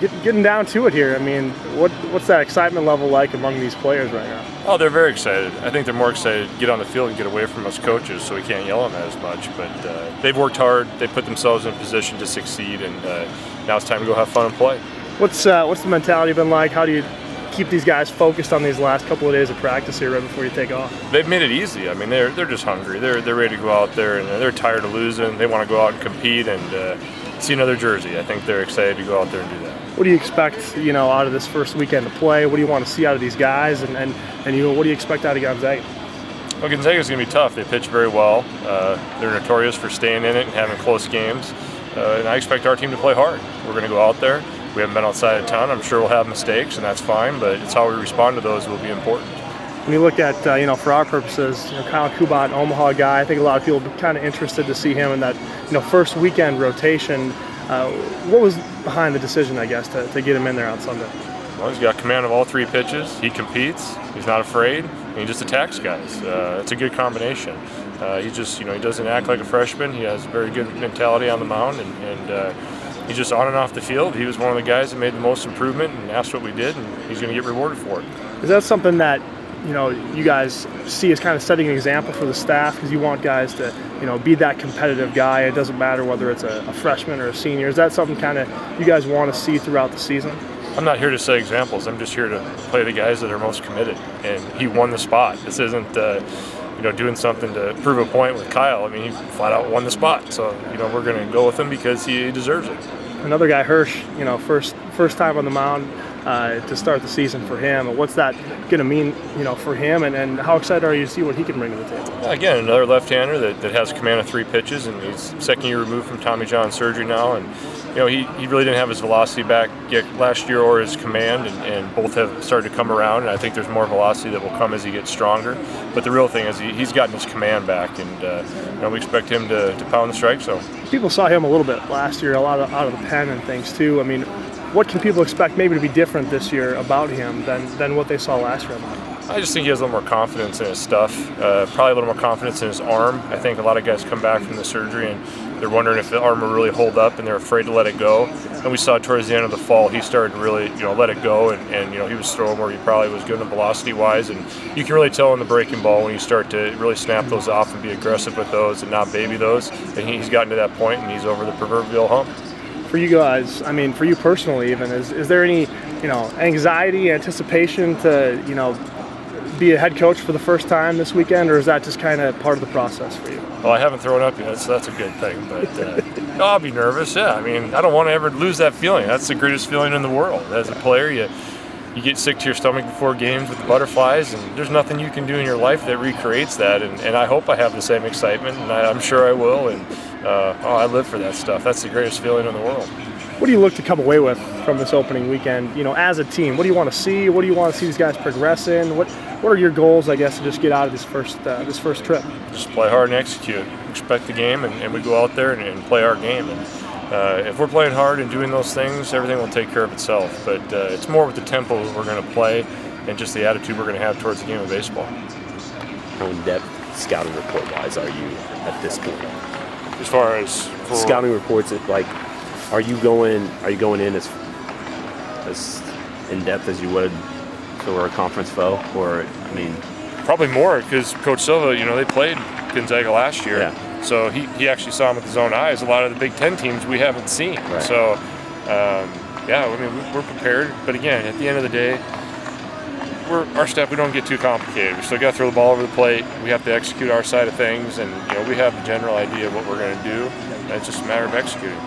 getting down to it here. I mean, what's that excitement level like among these players right now? Oh, they're very excited. I think they're more excited to get on the field and get away from us coaches, so we can't yell at them as much. But they've worked hard. They put themselves in a position to succeed, and now it's time to go have fun and play. What's the mentality been like? How do you keep these guys focused on these last couple of days of practice here right before you take off? They've made it easy. I mean, they're just hungry. They're ready to go out there, and they're tired of losing. They want to go out and compete and see another jersey. I think they're excited to go out there and do that. What do you expect, out of this first weekend of play? What do you want to see out of these guys, and what do you expect out of Gonzaga? Well, Gonzaga's going to be tough. They pitch very well. They're notorious for staying in it and having close games. And I expect our team to play hard. We're going to go out there. We haven't been outside of town. I'm sure we'll have mistakes, and that's fine, but it's how we respond to those will be important. When you look at, for our purposes, Kyle Kubat, Omaha guy, I think a lot of people are kind of interested to see him in that, first weekend rotation. What was behind the decision, I guess, to get him in there on Sunday? Well, he's got command of all three pitches. He competes. He's not afraid. And he just attacks guys. It's a good combination. He just, he doesn't act like a freshman. He has a very good mentality on the mound, and he's just on and off the field. He was one of the guys that made the most improvement, and that's what we did, and he's going to get rewarded for it. Is that something that you guys see as kind of setting an example for the staff, because you want guys to be that competitive guy? It doesn't matter whether it's a freshman or a senior. Is that something kind of you guys want to see throughout the season? I'm not here to set examples. I'm just here to play the guys that are most committed, and he won the spot. This isn't doing something to prove a point with Kyle. I mean, he flat out won the spot, so we're going to go with him because he deserves it. Another guy, Hirsch, first time on the mound to start the season for him. What's that going to mean, for him, and how excited are you to see what he can bring to the table? Again, another left-hander that has command of three pitches, and he's second year removed from Tommy John surgery now, and he really didn't have his velocity back yet last year or his command, and both have started to come around, and I think there's more velocity that will come as he gets stronger. But the real thing is he's gotten his command back, and we expect him to pound the strike zone. People saw him a little bit last year, a lot out of the pen and things too. I mean, what can people expect maybe to be different this year about him than what they saw last year? I just think he has a little more confidence in his stuff, probably a little more confidence in his arm. I think a lot of guys come back from the surgery and they're wondering if the arm will really hold up, and they're afraid to let it go. And we saw towards the end of the fall, he started to really, let it go, and he was throwing where he probably was good velocity-wise. And you can really tell in the breaking ball when you start to really snap those off and be aggressive with those and not baby those. And he's gotten to that point, and he's over the proverbial hump. For you guys, I mean, for you personally even, is there any, anxiety, anticipation to, be a head coach for the first time this weekend, or is that just kind of part of the process for you? Well, I haven't thrown up yet, so that's a good thing. But I'll be nervous. Yeah, I mean, I don't want to ever lose that feeling. That's the greatest feeling in the world. As a player, you get sick to your stomach before games with the butterflies, and there's nothing you can do in your life that recreates that. And I hope I have the same excitement, and I'm sure I will. And I live for that stuff. That's the greatest feeling in the world. What do you look to come away with from this opening weekend, as a team? What do you want to see? What do you want to see these guys progress in? What are your goals, I guess, to just get out of this first trip? Just play hard and execute. Expect the game, and we go out there and play our game. And if we're playing hard and doing those things, everything will take care of itself. But it's more with the tempo that we're going to play and just the attitude we're going to have towards the game of baseball. How in-depth scouting report-wise are you at this point? As far as scouting reports, are you going in as in depth as you would for a conference foe, or I mean, probably more because Coach Silva, they played Gonzaga last year, yeah. So he actually saw them with his own eyes. A lot of the Big Ten teams we haven't seen, right. So yeah, I mean we're prepared. But again, at the end of the day, our staff, we don't get too complicated. We still got to throw the ball over the plate. We have to execute our side of things, and we have a general idea of what we're going to do. And it's just a matter of executing.